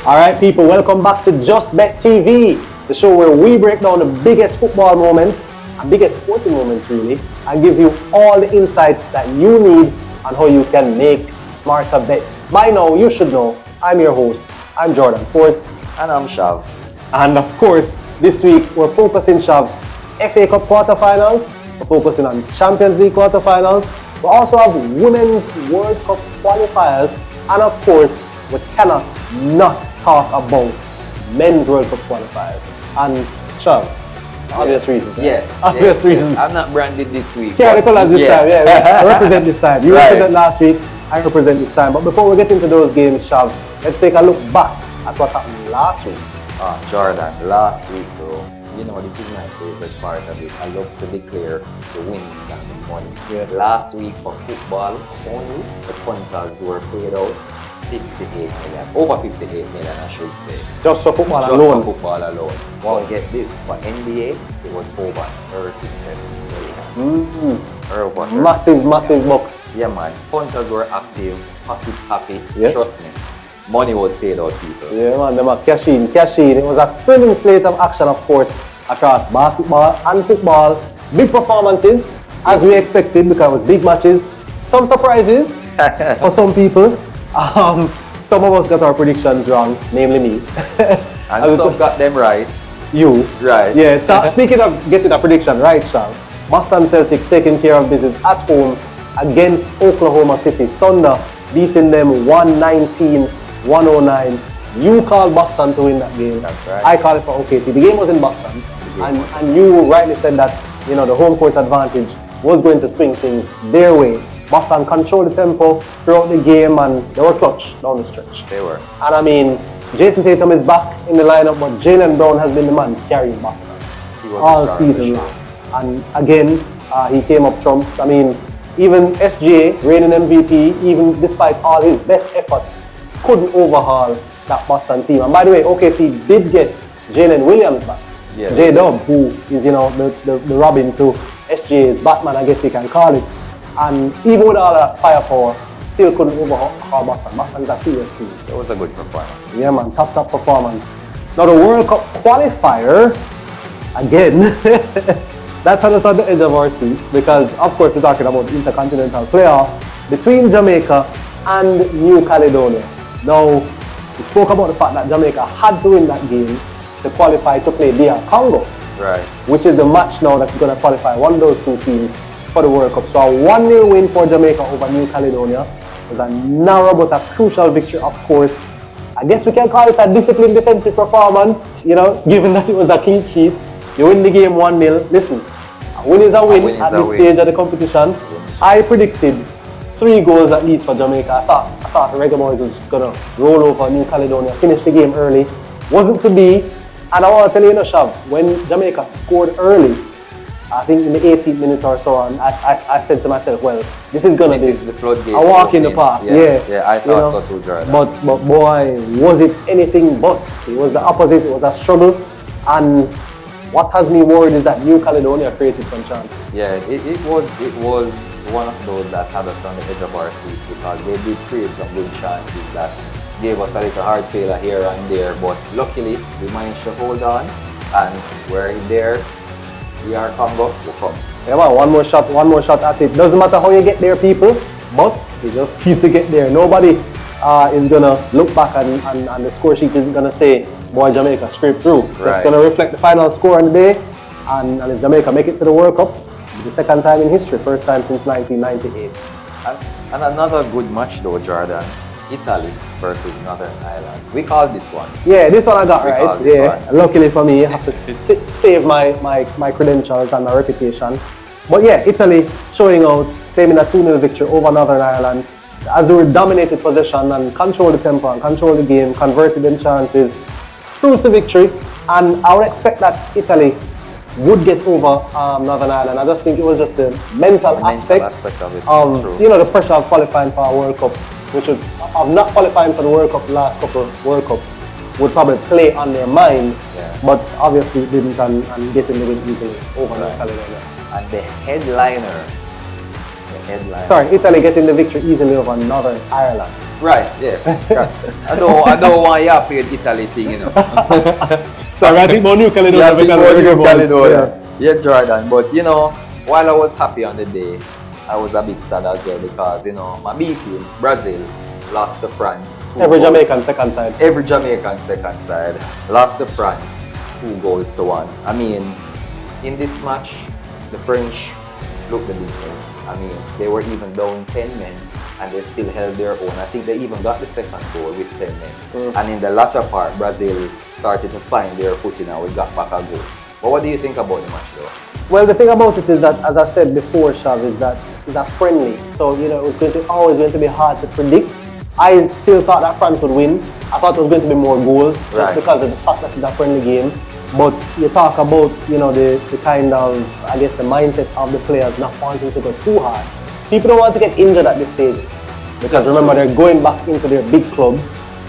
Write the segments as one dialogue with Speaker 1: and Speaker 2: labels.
Speaker 1: Alright people, welcome back to JustBet TV, the show where we break down the biggest football moments and biggest sporting moments really, and give you all the insights that you need on how you can make smarter bets. By now, you should know, I'm your host, I'm Jordan Forth.
Speaker 2: And I'm Shav.
Speaker 1: And of course, this week we're focusing, Shav, FA Cup quarterfinals, we're focusing on Champions League quarterfinals, we also have Women's World Cup qualifiers, and of course, we cannot not talk about Men's World Cup qualifiers. And Shav, obvious reasons.
Speaker 2: Right?
Speaker 1: Obvious reasons.
Speaker 2: I'm not branded this week.
Speaker 1: Yeah, this time, I represent this time. You represent last week, I represent this time. But before we get into those games, Shav, let's take a look back at what happened last week.
Speaker 2: Jordan, last week though, you know, this is my favorite part of it. I love to declare the wins and the money.
Speaker 1: Yeah.
Speaker 2: Last week for football only, the punters were paid out 58 million, over 58 million I should say.
Speaker 1: Just for football
Speaker 2: Just
Speaker 1: alone?
Speaker 2: for football alone. Wow. Get this, for NBA, it was over 37 million. Massive
Speaker 1: bucks.
Speaker 2: Yeah man, punters were active, happy,
Speaker 1: yeah.
Speaker 2: Trust me. Money was paid out people.
Speaker 1: Yeah man, them are cash in. It was a thrilling slate of action of course across basketball and football. Big performances as we expected because it was big matches. Some surprises for some people. Some of us got our predictions wrong, namely me.
Speaker 2: And some got them right.
Speaker 1: You?
Speaker 2: Right.
Speaker 1: Yeah, so speaking of getting a prediction right, Shav, Boston Celtics taking care of business at home against Oklahoma City Thunder, beating them 119-109. You called Boston to win that game.
Speaker 2: That's right.
Speaker 1: I called it for OKC. The game was in Boston, and you rightly said that the home court advantage was going to swing things their way. Boston controlled the tempo throughout the game and they were clutch down the stretch.
Speaker 2: They were.
Speaker 1: And I mean, Jason Tatum is back in the lineup, but Jaylen Brown has been the man carrying Boston all season long. And again, he came up trumps. I mean, even SGA, reigning MVP, even despite all his best efforts, couldn't overhaul that Boston team. And by the way, OKC did get Jalen Williams back.
Speaker 2: Yeah,
Speaker 1: J-Dub, who is, the Robin to SGA's Batman, I guess you can call it. And even with all that firepower, still couldn't overhaul Boston. Boston's a serious team.
Speaker 2: It was a good performance.
Speaker 1: Yeah man, top performance. Now the World Cup qualifier, again, that's on the edge of our seat because of course we're talking about the intercontinental playoff between Jamaica and New Caledonia. Now, we spoke about the fact that Jamaica had to win that game to qualify to play DR Congo.
Speaker 2: Right.
Speaker 1: Which is the match now that's going to qualify one of those two teams for the World Cup. So a 1-0 win for Jamaica over New Caledonia was a narrow but a crucial victory, of course. I guess we can call it a disciplined defensive performance, given that it was a clean sheet. You win the game 1-0. Listen, a win is a win at this stage of the competition. I predicted 3 goals at least for Jamaica. I thought the Reggae Boys was going to roll over New Caledonia, finish the game early. Wasn't to be. And I want to tell you, Shav, when Jamaica scored early, I think in the 18th minute or so, and I said to myself, well, this is going to be
Speaker 2: the floodgate.
Speaker 1: A walk in the park.
Speaker 2: Yeah, I thought so too, Jordan.
Speaker 1: But boy, was it anything but. It was the opposite. It was a struggle. And what has me worried is that New Caledonia created some chances.
Speaker 2: Yeah, it was one of those that had us on the edge of our seat because they did create some good chances that gave us a little hard failure here and there. But luckily, we managed to hold on, and we're there. We are Congo, we'll come.
Speaker 1: Yeah man, one more shot at it. Doesn't matter how you get there, people, but you just need to get there. Nobody is gonna look back and the score sheet isn't gonna say, boy, Jamaica scraped through.
Speaker 2: Right.
Speaker 1: It's gonna reflect the final score on the day, and if Jamaica make it to the World Cup, it's the second time in history, first time since 1998.
Speaker 2: And another good match though, Jordan. Italy versus Northern Ireland. We called this one.
Speaker 1: Yeah, this one I got right. Yeah, luckily for me, I have to save my credentials and my reputation. But yeah, Italy showing out, claiming a 2-0 victory over Northern Ireland. As they were dominated possession and controlled the tempo and controlled the game, converted them chances, cruised to victory. And I would expect that Italy would get over Northern Ireland. I just think it was just the mental aspect of it. The pressure of qualifying for a World Cup, which of not qualifying for the World Cup, the last couple of World Cups, would probably play on their mind, but obviously didn't and getting the win easily over North Caledonia.
Speaker 2: And the headliner.
Speaker 1: Sorry, Italy getting the victory easily over Northern Ireland.
Speaker 2: Right, yeah. I don't want you to play the Italy thing, you know.
Speaker 1: So I think more New Caledonia.
Speaker 2: Yeah,
Speaker 1: because
Speaker 2: New
Speaker 1: of
Speaker 2: Caledonia. Yeah, Jordan. But you know, while I was happy on the day, I was a bit sad as well because you know my B team, Brazil, lost to France.
Speaker 1: Every Jamaican second side.
Speaker 2: Every Jamaican second side lost to France 2-1. I mean, in this match, the French looked the difference. I mean, they were even down 10 men and they still held their own. I think they even got the second goal with 10 men. And in the latter part, Brazil started to find their footing and we got back a goal. But what do you think about the match though?
Speaker 1: Well, the thing about it is that, as I said before, Shav, is that it's a friendly. So, you know, it's always going to be hard to predict. I still thought that France would win. I thought it was going to be more goals just because of the fact that it's a friendly game. But you talk about, you know, the kind of, I guess, the mindset of the players not wanting to go too hard. People don't want to get injured at this stage. Because remember, they're going back into their big clubs,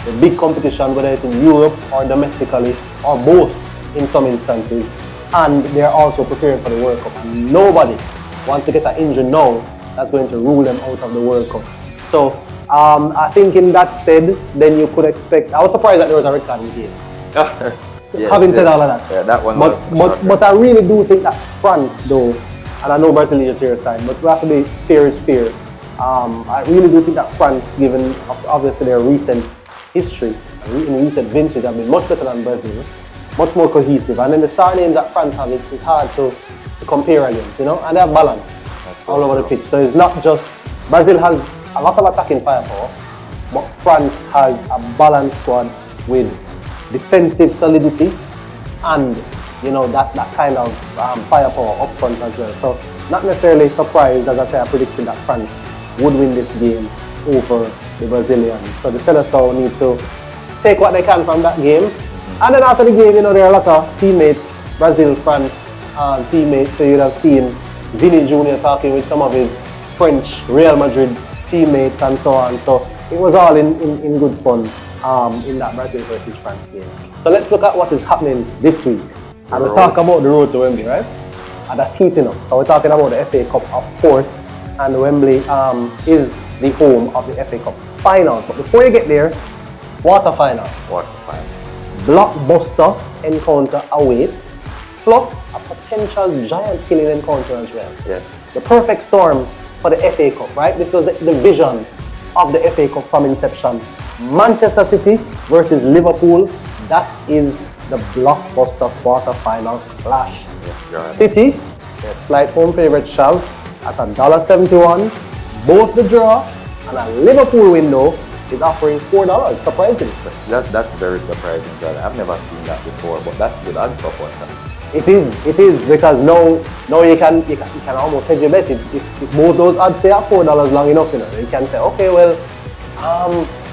Speaker 1: the big competition, whether it's in Europe or domestically, or both in some instances. And they're also preparing for the World Cup. And nobody wants to get an injury now that's going to rule them out of the World Cup. So I think in that stead, then you could expect. I was surprised that there was a red card in the game. Having said all of that,
Speaker 2: that one.
Speaker 1: But I really do think that France, though, and I know Brazil is your side, but we have to be fair is fair. I really do think that France, given obviously their recent history and recent vintage, have been much better than Brazil, much more cohesive. And then the star names that France have, it's hard to compare against, you know, and they have balance all over the pitch. So it's not just Brazil has a lot of attacking firepower, but France has a balanced squad with defensive solidity and, you know, that kind of firepower up front as well. So not necessarily surprised, as I say, I predicted that France would win this game over the Brazilians. So the Seleção need to take what they can from that game. And then after the game, you know, there are a lot of teammates, Brazil, France teammates. So you'd have seen Vini Jr. talking with some of his French Real Madrid teammates and so on. So it was all in good fun in that Brazil versus France game. So let's look at what is happening this week. And we'll talk about the road to Wembley, right? And that's heating up. So we're talking about the FA Cup, of course. And Wembley is the home of the FA Cup final. But before you get there, quarter final. Blockbuster encounter awaits, plus a potential giant killing encounter as well.
Speaker 2: Yes.
Speaker 1: The perfect storm for the FA Cup, right? This was the vision of the FA Cup from inception. Manchester City versus Liverpool. That is the blockbuster quarter-final clash.
Speaker 2: Yes,
Speaker 1: City, their slight home favourite, Shav, at $1.71. Both the draw and a Liverpool window is offering $4, surprisingly.
Speaker 2: That's very surprising, John. I've never seen that before, but that's good odds for us.
Speaker 1: It is because now you can almost hedge your bet. If both those odds stay at $4 long enough, you know, you can say, okay, well,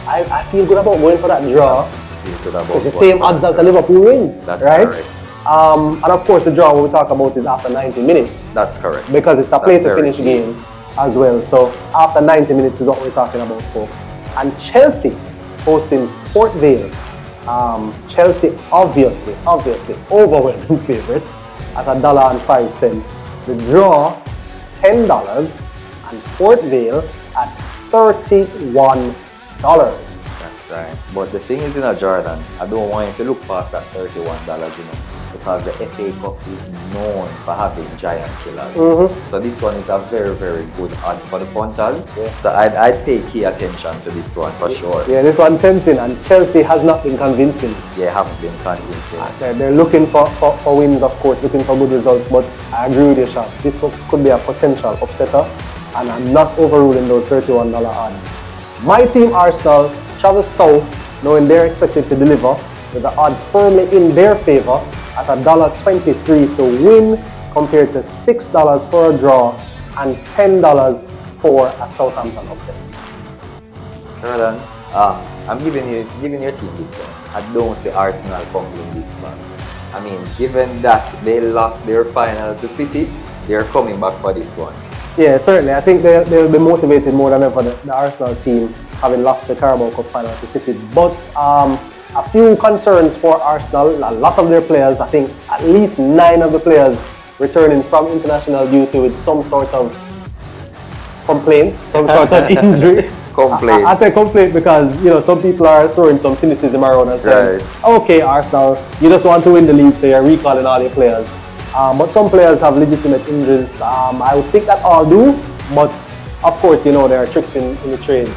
Speaker 1: I feel good about going for that draw. It's the same odds as a Liverpool win,
Speaker 2: that's
Speaker 1: right?
Speaker 2: Correct.
Speaker 1: And of course, the draw we talk about is after 90 minutes.
Speaker 2: That's correct.
Speaker 1: Because it's a play-to-finish game as well. So after 90 minutes is what we're talking about, folks. And Chelsea hosting Port Vale. Chelsea obviously overwhelming favourites at $1.05. The draw $10 and Port Vale at $31.
Speaker 2: That's right. But the thing is, you know, Jordan, I don't want you to look past that $31, you know, because the FA Cup is known for having giant killers. So this one is a very, very good odd for the punters. So I'd pay key attention to this one for sure.
Speaker 1: Yeah, this one tempting, and Chelsea has not been convincing.
Speaker 2: Yeah, haven't been convincing.
Speaker 1: They're looking for wins, of course, looking for good results, but I agree with you, Sean. This could be a potential upsetter, and I'm not overruling those $31 odds. My team, Arsenal, travels south, knowing they're expected to deliver, with the odds firmly in their favour at $1.23 to win, compared to $6 for a draw and $10 for a Southampton upset.
Speaker 2: Jordan, I'm giving your team this one. I don't see Arsenal fumbling this back. I mean, given that they lost their final to City, they're coming back for this one.
Speaker 1: Yeah, certainly. I think they'll be motivated more than ever, the Arsenal team, having lost the Carabao Cup final to City. But a few concerns for Arsenal. A lot of their players, I think at least 9 of the players returning from international duty with some sort of complaint, some sort of injury.
Speaker 2: Complaint.
Speaker 1: I say complaint because, you know, some people are throwing some cynicism around and saying, okay, Arsenal, you just want to win the league, so you're recalling all your players. But some players have legitimate injuries. I would think that all do, but of course, you know, there are tricks in the trade,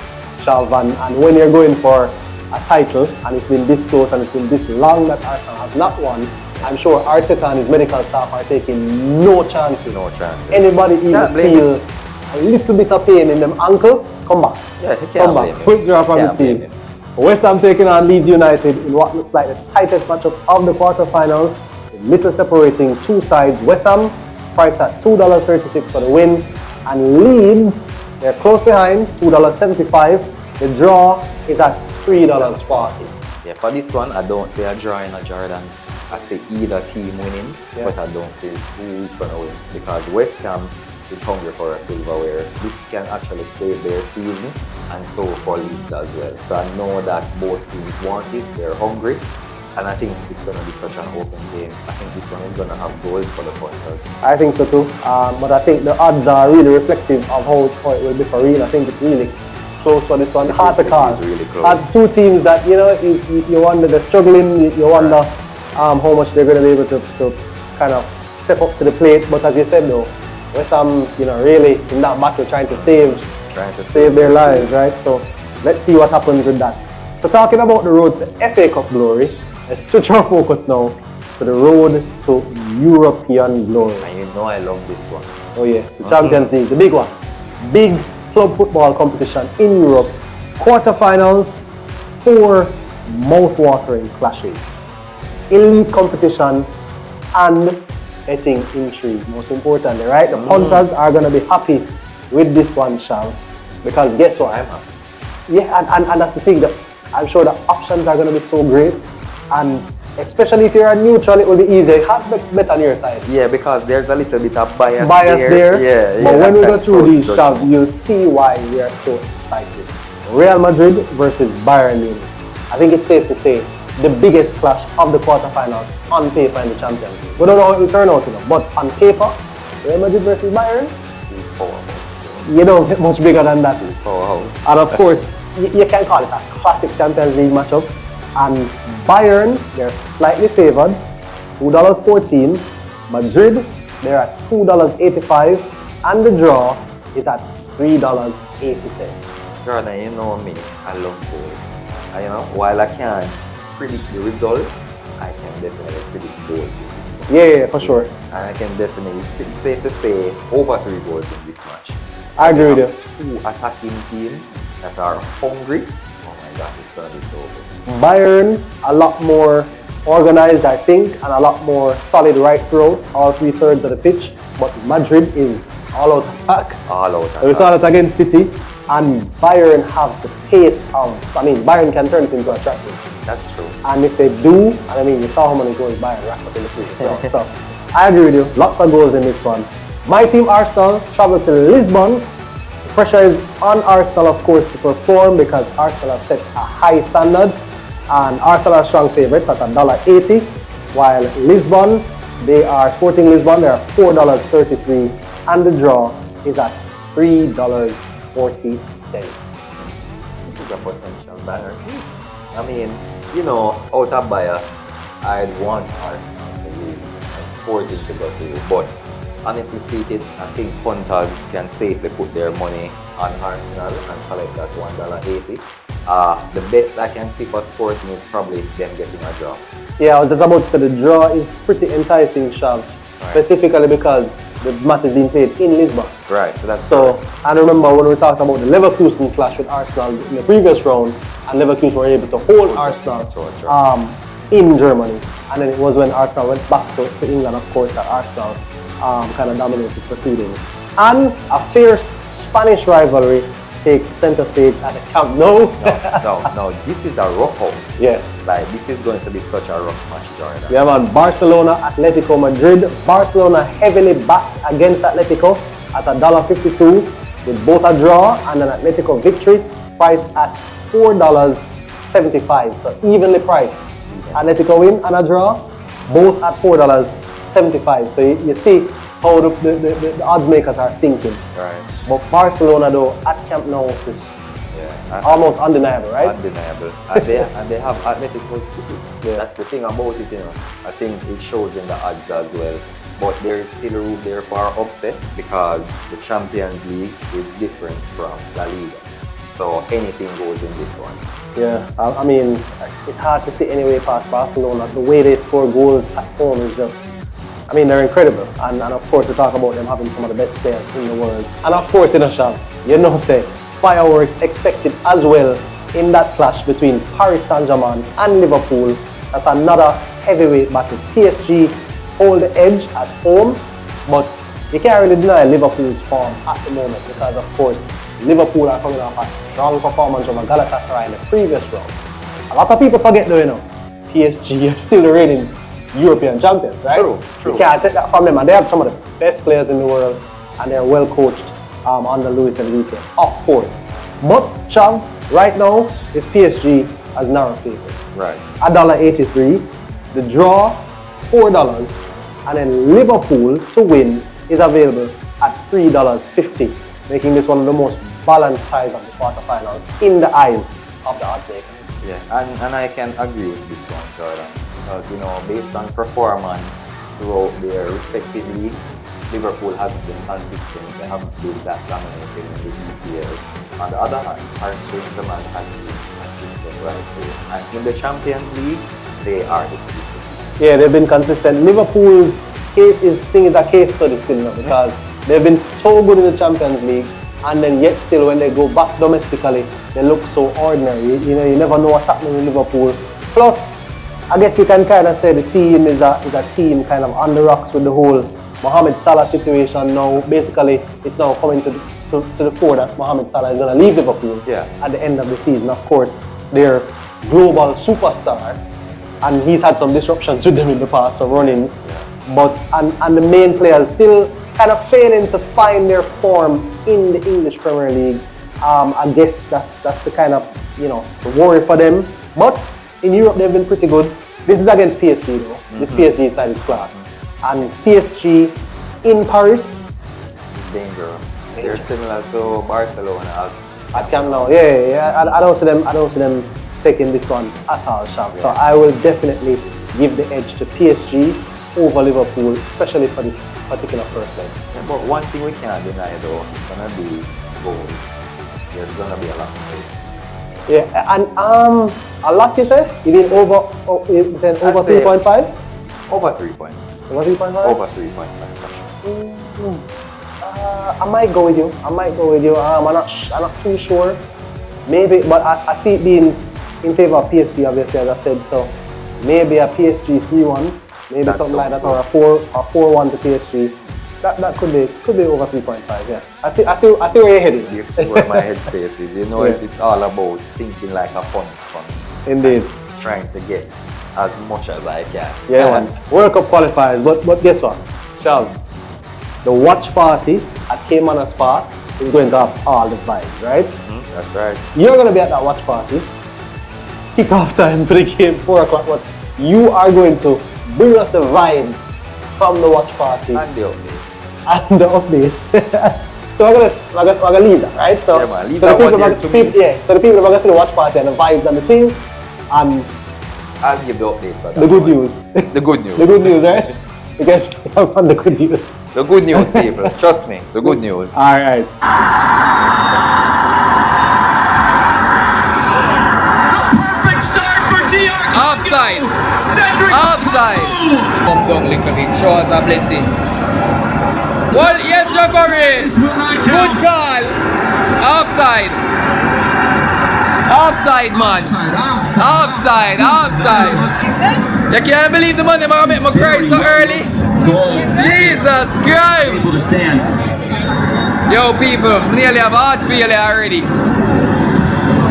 Speaker 1: Shav, and when you're going for a title, and it's been this close and it's been this long that Arsenal has not won, I'm sure Arteta and his medical staff are taking no chances.
Speaker 2: No chances.
Speaker 1: Anybody even feel a little bit of pain in them ankle, come back.
Speaker 2: Yeah, he can't
Speaker 1: come back. Quick draw from the team. West Ham taking on Leeds United in what looks like the tightest matchup of the quarterfinals. Little separating two sides. West Ham priced at $2.36 for the win, and Leeds, they're close behind, $2.75. The draw is at $3.40.
Speaker 2: Yeah, for this one, I don't see a draw in a Jordan. I see either team winning, but I don't see who's gonna win, because West Ham is hungry for a silverware. This can actually save their season, and so for Leeds as well. So I know that both teams want it, they're hungry, and I think it's going to be such an open game. I think this one is going to have goals for the punters.
Speaker 1: I think so too, but I think the odds are really reflective of how it will be for real. I think it's really close for this one. Hard to call.
Speaker 2: Really close.
Speaker 1: Two teams that, you know, you wonder they're struggling, you wonder how much they're going to be able to kind of step up to the plate. But as you said though, West Ham, you know, really in that battle trying to save their lives, right? So let's see what happens with that. So talking about the road to FA Cup glory, let's switch our focus now to the road to European glory.
Speaker 2: And you know I love this one.
Speaker 1: Oh yes, the Champions League, the big one. Big club football competition in Europe. Quarterfinals, 4 mouth-watering clashes. Elite competition and betting intrigue, most importantly, right? The punters are going to be happy with this one, Sham, because guess what?
Speaker 2: I'm happy.
Speaker 1: Yeah, and that's the thing, that I'm sure the options are going to be so great, and especially if you're a neutral, it will be easy. You have bet on your side.
Speaker 2: Yeah, because there's a little bit of bias
Speaker 1: there.
Speaker 2: Yeah,
Speaker 1: but when we go through these, Shav, you'll see why we are so excited. Real Madrid versus Bayern Munich. I think it's safe to say the biggest clash of the quarterfinals on paper in the Champions League. We don't know how it will turn out, you know, but on paper, Real Madrid versus Bayern, you don't get much bigger than that. And of course, you can call it a classic Champions League matchup. And Bayern, they're slightly favored, $2.14. Madrid, they're at $2.85. And the draw is at $3.80.
Speaker 2: Jordan, you know me, I love goals. You know, while I can't predict the result, I can definitely predict goals.
Speaker 1: Yeah, for sure.
Speaker 2: And I can definitely, it's safe to say, over 3 goals in this match.
Speaker 1: I agree with you.
Speaker 2: 2 attacking teams that are hungry. Oh my God, it's going to be so good.
Speaker 1: Bayern, a lot more organized, I think, and a lot more solid right throughout, all 3/3 of the pitch. But Madrid is all out attack.
Speaker 2: All out attack.
Speaker 1: So it's all out against City, and Bayern have the pace of, Bayern can turn it into a trap game.
Speaker 2: That's true.
Speaker 1: And if they do, and I mean, you saw how many goals Bayern racked up in the previous so I agree with you, lots of goals in this one. My team Arsenal travel to Lisbon. The pressure is on Arsenal, of course, to perform because Arsenal have set a high standard. And Arsenal are strong favourites at $1.80, while Lisbon, Sporting Lisbon, they are $4.33, and the draw is at $3.40.
Speaker 2: This is a potential banner. I mean, you know, out of bias, I'd want Arsenal to win and Sporting to go through, but honestly speaking, I think punters can safely put their money on Arsenal and collect that $1.80. The best I can see for Sporting is probably them getting a draw. Yeah, I was just about to say the draw is pretty enticing, Shav, specifically because the match is being played in Lisbon. Right, so that's I remember when we talked about the Leverkusen clash with Arsenal in the previous round, and Leverkusen were able to hold Arsenal in Germany. And then it was when Arsenal went back to England, of course, that Arsenal kind of dominated proceedings. And a fierce Spanish rivalry takes center stage at the Camp Nou. No, this is a rough house. Yeah. Like, this is going to be such a rough match, Jordan. We have on Barcelona, Atletico Madrid. Barcelona heavily backed against Atletico at $1.52 with both a draw and an Atletico victory, priced at $4.75. So evenly priced. Atletico win and a draw, both at $4.75. So you see how the odds makers are thinking. Right. But Barcelona though, at Camp Nou, is Yeah.
Speaker 1: Almost undeniable, right?
Speaker 2: Undeniable. And they have Atletico City. Yeah. That's the thing about it, I think it shows in the odds as well. But there is still room there for upset because the Champions League is different from La Liga. So anything goes in this one.
Speaker 1: Yeah, I mean, it's hard to see any way past Barcelona. The way they score goals at home is just, I mean, they're incredible. And of course, we talk about them having some of the best players in the world. And of course, say, fireworks expected as well in that clash between Paris Saint-Germain and Liverpool. That's another heavyweight battle. PSG hold the edge at home, but you can't really deny Liverpool's form at the moment because, of course, Liverpool are coming off a strong performance from Galatasaray in the previous round. A lot of people forget though, PSG are still the reigning European champions, right?
Speaker 2: True.
Speaker 1: You can't take that from them, and they have some of the best players in the world, and they're well coached under Luis Enrique, of course. But Chav, right now, is PSG as narrow favorite.
Speaker 2: Right.
Speaker 1: $1.83, the draw $4, and then Liverpool to win is available at $3.50, making this one of the most balanced ties of the quarterfinals in the eyes of the odds maker.
Speaker 2: Yeah, and I can agree with this one, Jordan. Because, based on performance throughout their respective leagues, Liverpool hasn't been consistent. They haven't been that dominating in the EPL. On the other hand, Paris Saint-Germain has been consistent right there. And in the Champions League, they are the key.
Speaker 1: Yeah, they've been consistent. Liverpool's case is a case study still, because they've been so good in the Champions League, and then yet still when they go back domestically, they look so ordinary. You never know what's happening in Liverpool. Plus, I guess you can kind of say the team is a team kind of on the rocks with the whole Mohamed Salah situation now. Basically, it's now coming to the fore that Mohamed Salah is going to leave Liverpool at the end of the season. Of course, their global superstar, and he's had some disruptions with them in the past, some run-ins. But and the main players still kind of failing to find their form in the English Premier League. I guess that's the kind of the worry for them. But in Europe they've been pretty good. This is against PSG though. This PSG side is class. And it's PSG in Paris.
Speaker 2: Dangerous. They're similar to Barcelona
Speaker 1: at Camp Nou. Yeah. I don't see them taking this one at all, Sham. So I will definitely give the edge to PSG over Liverpool, especially for this particular first leg.
Speaker 2: Yeah, but one thing we cannot deny though, it's gonna be goals. There's gonna be a lot of goals.
Speaker 1: Yeah, and a lot you say? You mean over 3.5?
Speaker 2: Over 3 points.
Speaker 1: Over 3.5?
Speaker 2: Over 3.5.
Speaker 1: I might go with you. I'm not too sure. Maybe, but I see it being in favor of PSG, obviously, as I said. So maybe a PSG 3-1, maybe that's something like that, or a 4-1 to PSG. That could be over 3.5. Yeah, I see where you're heading.
Speaker 2: You see where my headspace is. It's all about thinking like a fun for me.
Speaker 1: Indeed.
Speaker 2: Trying to get as much as I can.
Speaker 1: Yeah, man. World Cup qualifiers, but guess what, Charles? The watch party at Cayman Park is going to have all the vibes, right?
Speaker 2: That's right.
Speaker 1: You're going to be at that watch party. Kick-off time for the game, 4 o'clock. But you are going to bring us the vibes from the watch party.
Speaker 2: And the update.
Speaker 1: So we're gonna leave that, right? So,
Speaker 2: yeah, man, leave
Speaker 1: so
Speaker 2: that
Speaker 1: the
Speaker 2: one
Speaker 1: people,
Speaker 2: there to me.
Speaker 1: So the people are going to see the watch party and the vibes and the things, and
Speaker 2: I'll give the updates for that.
Speaker 1: The good news.
Speaker 2: The good news.
Speaker 1: The good news, right? Because I'm on the good news.
Speaker 2: The good news, people. Trust me. The good news.
Speaker 1: All right.
Speaker 3: Perfect start for DR.
Speaker 4: Offside.
Speaker 3: Cedric.
Speaker 4: Offside. Come down little bit. Show us our blessings. Well, yes, referee.
Speaker 3: This will not
Speaker 4: Good
Speaker 3: count.
Speaker 4: call. Offside. Offside, man. Offside. You can't believe the money I'm make me cry so early.
Speaker 3: Goal.
Speaker 4: Jesus Christ.
Speaker 3: Able to stand.
Speaker 4: Yo, people, we nearly have a heart failure already.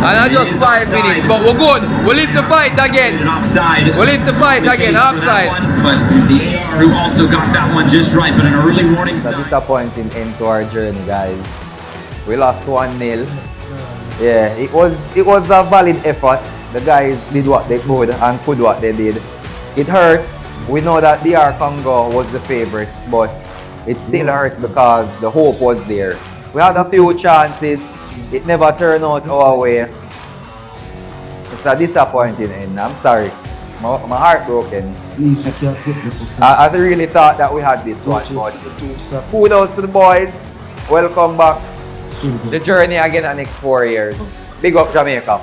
Speaker 4: And not just 5 minutes, but we're good. We'll live to fight again.
Speaker 3: And offside.
Speaker 4: We'll live to fight again. Offside.
Speaker 3: But there's the AR who also got that one just right, but an early warning
Speaker 2: It's a
Speaker 3: sign.
Speaker 2: disappointing end to our journey, guys. We lost 1-0. Yeah, it was a valid effort. The guys did what they could and could what they did. It hurts. We know that DR Congo was the favorites, but it still hurts because the hope was there. We had a few chances. it never turned out our way. It's a disappointing end. I'm sorry. My heart broken.
Speaker 5: Please, I can't get the performance.
Speaker 2: I really thought that we had this one, but kudos to the boys. Welcome back. The journey again the next 4 years. Big up Jamaica.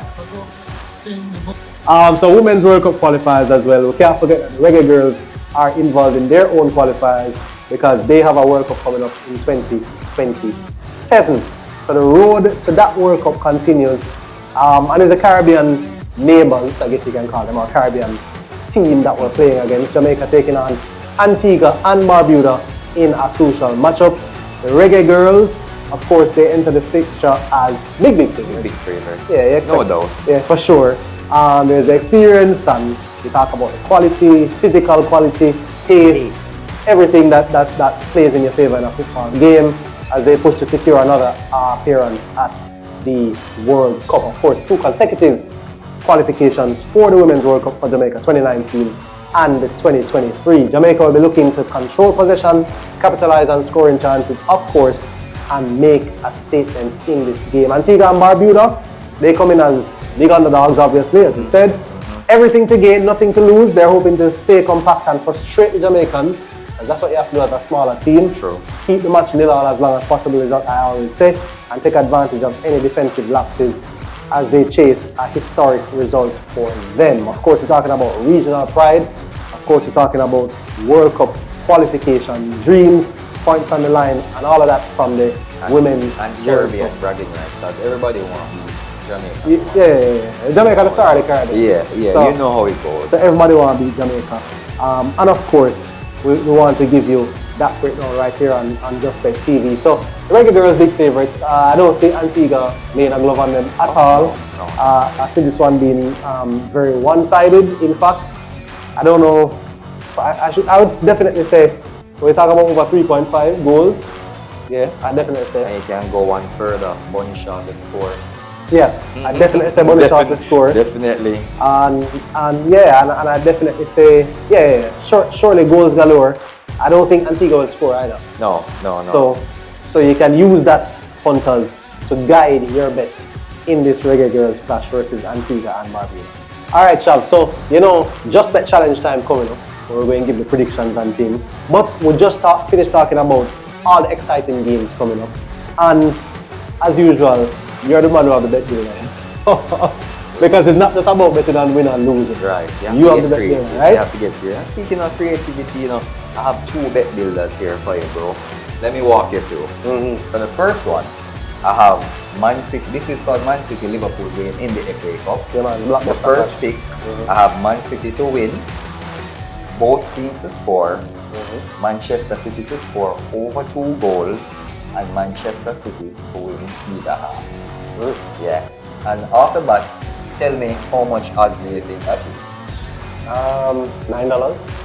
Speaker 1: So Women's World Cup qualifiers as well. We can't forget that the Reggae Girls are involved in their own qualifiers because they have a World Cup coming up in 2027. So the road to that World Cup continues. And it's a Caribbean neighbors, I guess you can call them, or Caribbean team that we're playing against. Jamaica taking on Antigua and Barbuda in a crucial matchup. The Reggae Girls, of course, they enter the fixture as big favorites.
Speaker 2: Big favorites.
Speaker 1: Yeah,
Speaker 2: no doubt.
Speaker 1: Yeah, for sure. There's the experience, and we talk about the quality, physical quality, pace, everything that plays in your favor in a football game as they push to secure another appearance at the World Cup. Of course, 2 consecutive qualifications for the Women's World Cup for Jamaica 2019 and 2023. Jamaica will be looking to control possession, capitalize on scoring chances, of course, and make a statement in this game. Antigua and Barbuda, they come in as big underdogs, obviously, as you said. Everything to gain, nothing to lose. They're hoping to stay compact and frustrate the Jamaicans, and that's what you have to do as a smaller team.
Speaker 2: True.
Speaker 1: Keep the match nil as long as possible, is what I always say, and take advantage of any defensive lapses as they chase a historic result for them. Of course, we're talking about regional pride. Of course, we're talking about World Cup qualification, dreams, points on the line, and all of that from the women
Speaker 2: and Caribbean bragging rights that everybody wants Jamaica.
Speaker 1: Yeah. Jamaica the star of the Caribbean.
Speaker 2: Yeah,
Speaker 1: so,
Speaker 2: you know how it goes.
Speaker 1: So everybody wants to beat Jamaica. And of course, we want to give you that breakdown right here on JustBet TV. So the Reggae Girls big favorites. I don't think Antigua laying a glove on them at all.
Speaker 2: No.
Speaker 1: I see this one being very one-sided. In fact, I don't know. I would definitely say when we talk about over 3.5 goals. Yeah, I definitely say.
Speaker 2: And you can go one further. Bunny shot the score.
Speaker 1: Yeah, I definitely say Bunny shot the score.
Speaker 2: Definitely.
Speaker 1: And I definitely say surely goals galore. I don't think Antigua will score either.
Speaker 2: No.
Speaker 1: So you can use that punters to guide your bet in this Reggae Girls clash versus Antigua and Barbuda. Alright, Chav, so just that challenge time coming up. We're going to give the predictions and team. But we just finished talking about all the exciting games coming up. And as usual, you're the man who have the bet dealer. Because it's not just about betting on win and lose.
Speaker 2: Right.
Speaker 1: You have the bet dealer, right?
Speaker 2: You have to get creative. Speaking of creativity, I have 2 bet builders here for you, bro. Let me walk you through. For the first one, I have Man City. This is called Man City Liverpool game in the FA Cup.
Speaker 1: Yeah, man,
Speaker 2: the first pick, I have Man City to win, both teams to score, Manchester City to score over 2 goals, and Manchester City to win either half. Yeah. And after that, tell me how much odds do you think that is?
Speaker 1: $9?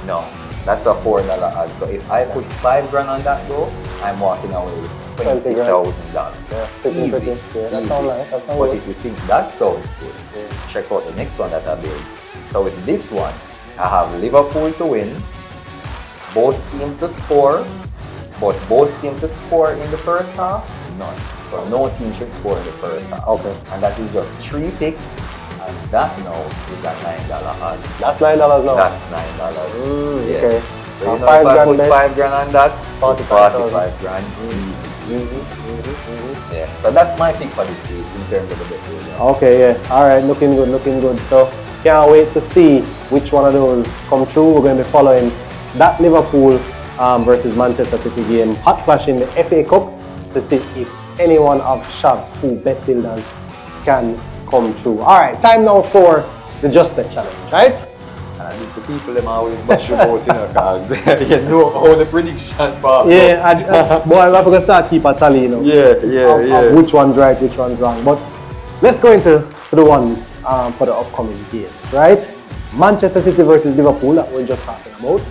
Speaker 2: No, that's a $4 odd. So if I put $5 grand on that though, I'm walking away with $20,000.
Speaker 1: Yeah,
Speaker 2: Easy.
Speaker 1: Yeah, that sounds nice. That sounds
Speaker 2: But
Speaker 1: good.
Speaker 2: if you think that sounds good, check out the next one that I built. So with this one, I have Liverpool to win, both teams to score, but both teams to score in the first half, none. So no team should score in the first half.
Speaker 1: Okay.
Speaker 2: And that is just 3 picks, and that now is a $9 odd.
Speaker 1: That's $9 now.
Speaker 2: That's $9. Yeah.
Speaker 1: Okay.
Speaker 2: So you know,
Speaker 1: $5
Speaker 2: if I put
Speaker 1: bet.
Speaker 2: $5 grand on that,
Speaker 1: $45,000.
Speaker 2: $45 grand, easy. Yeah. So that's my pick for this week in terms of the bet.
Speaker 1: Okay, yeah. Alright, looking good. So can't wait to see which one of those come true. We're going to be following that Liverpool versus Manchester City game, hot flash in the FA Cup, to see if any one of Shav's 2 bet builders can come true. Alright, time now for the Just Bet challenge, right?
Speaker 2: And it's the people them always bash about, cause you know how the prediction part.
Speaker 1: Yeah, and boy, I'm going to start keep a tally, of which one's right, which one's wrong. But let's go into the ones for the upcoming games, right? Manchester City versus Liverpool that we're just talking about.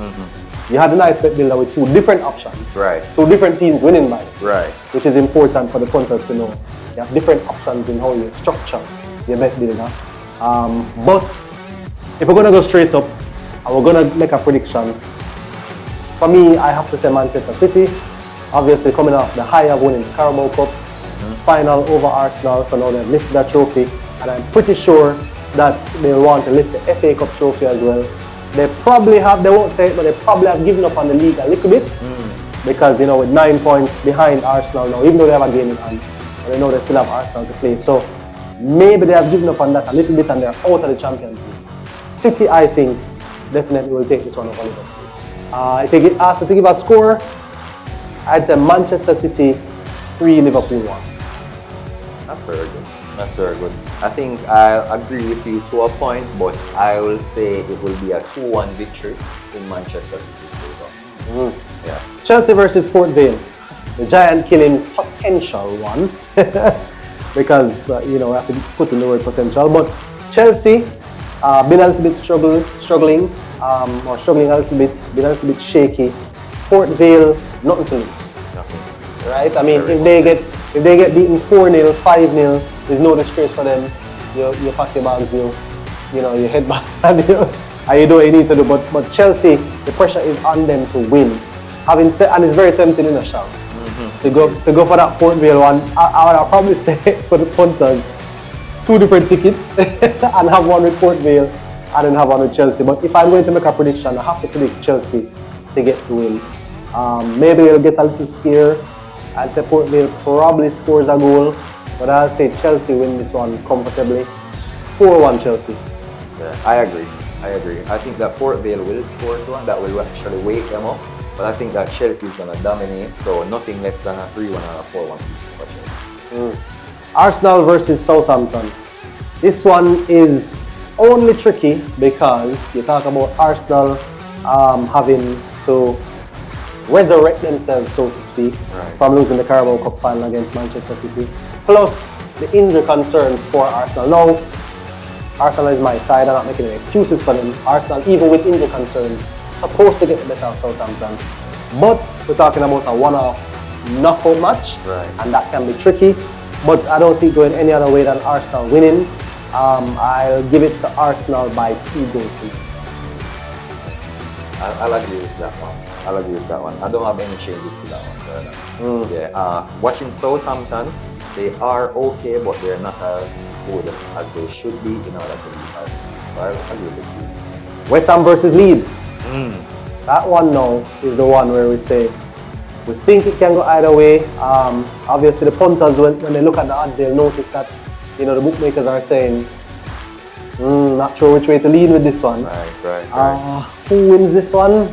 Speaker 1: You had a nice bet builder with 2 different options.
Speaker 2: Right.
Speaker 1: 2 different teams winning by.
Speaker 2: Right.
Speaker 1: Which is important for the punters to know. You have different options in how you structure your bet builder. But if we're going to go straight up and we're going to make a prediction, for me, I have to say Manchester City. Obviously coming off the high of winning the Carabao Cup. final over Arsenal, so now they've lifted that trophy, and I'm pretty sure that they'll want to lift the FA Cup trophy as well. They probably have, they won't say it, but they probably have given up on the league a little bit, because, you know, with 9 points behind Arsenal now, even though they have a game in hand, but they know they still have Arsenal to play. So maybe they have given up on that a little bit and they're out of the Champions League. City, I think, definitely will take this one over Liverpool. If you get asked to give a score, I'd say Manchester City 3, Liverpool 1.
Speaker 2: That's very good. That's very good. I think I'll agree with you to a point, but I will say it will be a 2-1 victory in Manchester City's favor. Yeah.
Speaker 1: Chelsea versus Port Vale. The giant killing potential one. Because, you know, we have to put in the word potential. But Chelsea, been a little bit struggling a little bit, been a little bit shaky. Port Vale, nothing to lose.
Speaker 2: Nothing.
Speaker 1: Right? I mean, if they get beaten 4-0, 5-0, there's no disgrace for them. You pack your bags, you know, you head back and you do what you need to do. But Chelsea, the pressure is on them to win. Having said, and it's very tempting in a shot. To go for that Port Vale one. I would probably say for the punters, 2 different tickets and have one with Port Vale and then have one with Chelsea. But if I'm going to make a prediction, I have to predict Chelsea to get the win. Maybe they'll get a little scare. I'd say Port Vale probably scores a goal, but I'll say Chelsea win this one comfortably. 4-1 Chelsea.
Speaker 2: Yeah, I agree. I think that Port Vale will score one that will actually wake them up. But I think that Chelsea is going to dominate, so nothing less than a 3-1 and a 4-1 for Chelsea.
Speaker 1: Arsenal versus Southampton. This one is only tricky because you talk about Arsenal having to resurrect themselves, so to speak, from losing the Carabao Cup final against Manchester City. Plus the injury concerns for Arsenal. Now, Arsenal is my side, I'm not making any excuses for them. Arsenal, even with injury concerns, supposed to get the better of Southampton. But we're talking about a one-off knockout match, and that can be tricky. But I don't see it going any other way than Arsenal winning. I'll give it to Arsenal by 2 goals.
Speaker 2: I'll agree with that one. I don't have any changes to that one. Yeah. Watching Southampton, they are okay, but they're not as good as they should be in order to beat Arsenal. So I'll agree with you.
Speaker 1: West Ham versus Leeds. That one now is the one where we say we think it can go either way. Obviously, the punters, when they look at the odds, they'll notice that, you know, the bookmakers are saying, not sure which way to lean with this one.
Speaker 2: Right.
Speaker 1: Who wins this one?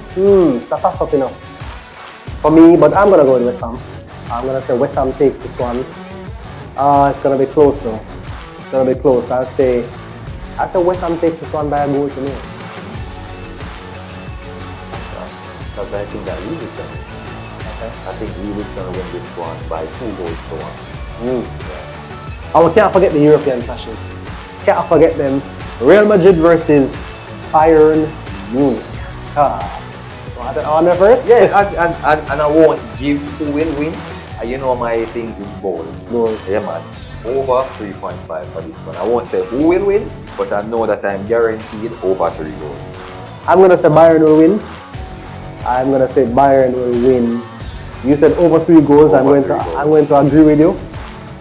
Speaker 1: That's tough enough for me, but I'm gonna go with West Ham. I'm gonna say West Ham takes this one. It's gonna be close though. It's gonna be close. I'll say West Ham takes this one by a goal to me.
Speaker 2: Because I think that Leeds is going to win. I think Leeds is going to win this one by 2 goals to 1.
Speaker 1: And we can't forget the European clashes. Can't forget them. Real Madrid versus Bayern Munich. On the first?
Speaker 2: Yeah, and I won't give who will win. You know my thing is goals. Yeah, man. Over 3.5 for this one. I won't say who will win, but I know that I'm guaranteed over 3 goals.
Speaker 1: I'm going to say Bayern will win. I'm going to say Bayern will win. You said over 3 goals. I'm going to agree with you.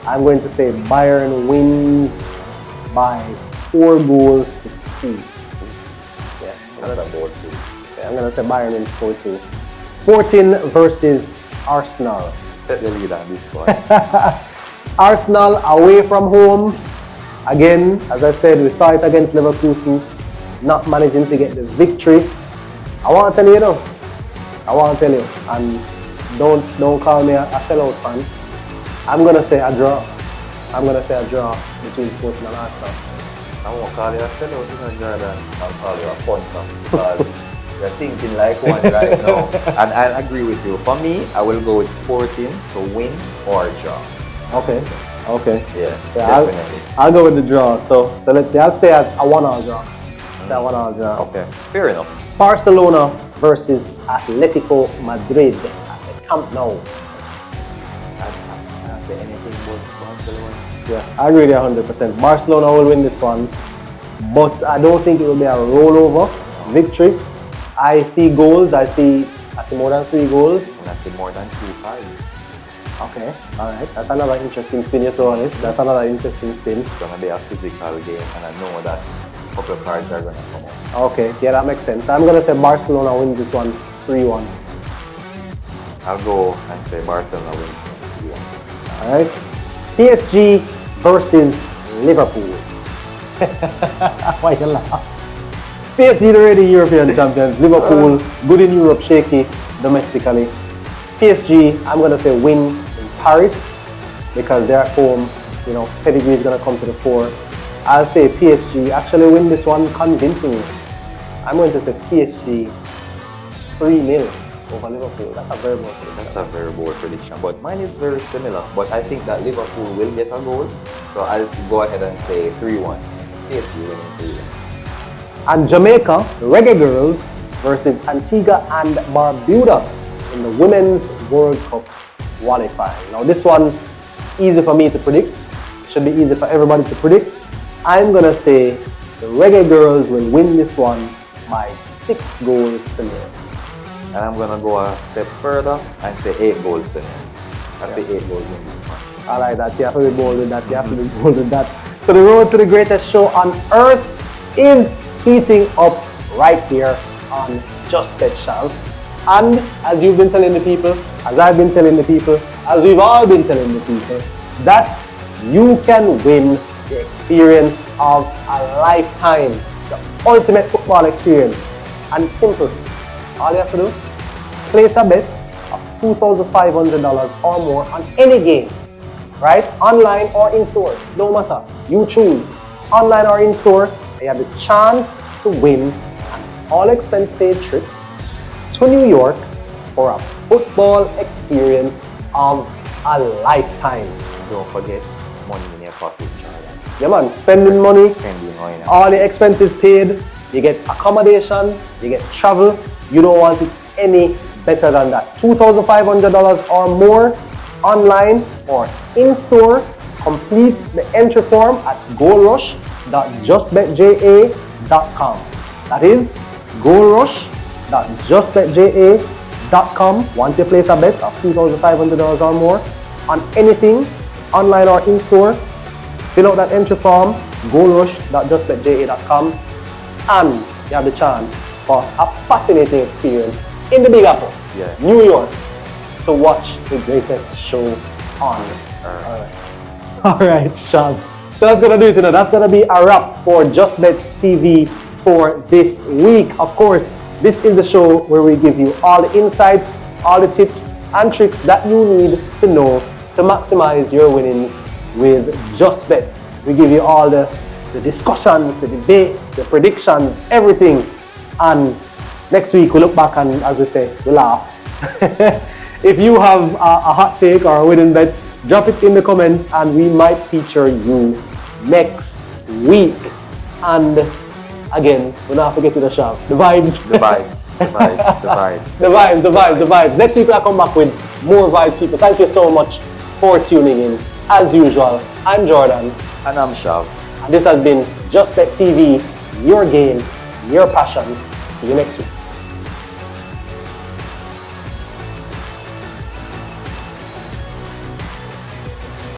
Speaker 1: I'm going to say Bayern wins by 4 goals to 2. Yeah, I'm going to say Bayern wins 4-2. Sporting versus Arsenal.
Speaker 2: Set the lead on this one.
Speaker 1: Arsenal away from home. Again, as I said, we saw it against Leverkusen, not managing to get the victory. I want to tell you though. And don't call me a sellout fan. I'm gonna say a draw. Between Sporting and Arsenal.
Speaker 2: I won't call you a sellout, you know, Jordan. I'll call you a punter because you're thinking like one right now. And I agree with you. For me, I will go with Sporting to win or draw.
Speaker 1: Okay.
Speaker 2: Yeah,
Speaker 1: definitely. I'll go with the draw. So let's see. I'll say a 1-1 draw.
Speaker 2: Okay, fair enough.
Speaker 1: Barcelona versus Atletico Madrid at the Camp Nou.
Speaker 2: I don't say anything but Barcelona.
Speaker 1: Yeah, I agree with you 100%. Barcelona will win this one, but I don't think it will be a rollover victory. I see goals. I see more than 3 goals.
Speaker 2: And I see more than 2 5.
Speaker 1: Okay, alright. That's another interesting spin you throw on it. That's another interesting spin.
Speaker 2: It's gonna be a physical game, and I know that a couple of cards are gonna come out.
Speaker 1: Okay, yeah, that makes sense. I'm gonna say Barcelona wins this one 3-1.
Speaker 2: I'll go and say Barcelona wins 3-1.
Speaker 1: Alright. PSG versus Liverpool. Why you laugh? PSG already European champions. Liverpool, good in Europe, shaky domestically. PSG, I'm gonna say win in Paris because they're at home. You know, pedigree is gonna come to the fore. I'll say PSG actually win this one convincingly. I'm going to say PSG 3-0 over Liverpool. That's a very bold prediction.
Speaker 2: That's a very bold prediction, but mine is very similar. But I think that Liverpool will get a goal, so I'll go ahead and say 3-1. PSG winning 3-1.
Speaker 1: And Jamaica, the Reggae Girls versus Antigua and Barbuda in the Women's World Cup qualifying. Now this one, easy for me to predict. Should be easy for everybody to predict. I'm gonna say the Reggae Girls will win this one by 6 goals to 0.
Speaker 2: And I'm gonna go a step further and say 8 goals to 0. I say 8 goals in this match.
Speaker 1: I like that. You have to be bold with that. You have to be bold with that. So the road to the greatest show on earth is heating up right here on JustBet Channel. And as you've been telling the people, as I've been telling the people, as we've all been telling the people, that you can win the experience of a lifetime, the ultimate football experience. And simple, all you have to do, place a bet of $2,500 or more on any game, right? Online or in store, no matter, you choose. Online or in store, you have the chance to win an all expense paid trip to New York for a football experience of a lifetime.
Speaker 2: Don't forget money in your pocket, Charlie.
Speaker 1: Yeah man, spending money,
Speaker 2: Spending money.
Speaker 1: all the expenses paid, you get accommodation, you get travel, you don't want it any better than that. $2,500 or more online or in store. Complete the entry form at goalrush.justbetja.com. That is goalrush.justbetja.com. Once you place a bet of $2,500 or more on anything online or in store, fill out that entry form, goalrush.justbetja.com, and you have the chance for a fascinating experience in the Big Apple, New York, to watch the greatest show on earth. Alright, Sean. So that's gonna do it, that's gonna be a wrap for JustBet TV for this week. Of course, this is the show where we give you all the insights, all the tips and tricks that you need to know to maximize your winnings with JustBet. We give you all the discussions, the debates, the predictions, everything. And next week we look back and, as we say, we laugh. If you have a hot take or a winning bet, drop it in the comments and we might feature you next week. And again, we don't forget to the shop. The vibes.
Speaker 2: The vibes. The vibes. The vibes.
Speaker 1: The vibes, the vibes, the vibes. Next week I'll come back with more vibes, people. Thank you so much for tuning in. As usual, I'm Jordan.
Speaker 2: And I'm Shav.
Speaker 1: And this has been JustBet TV, your game, your passion. See you next week.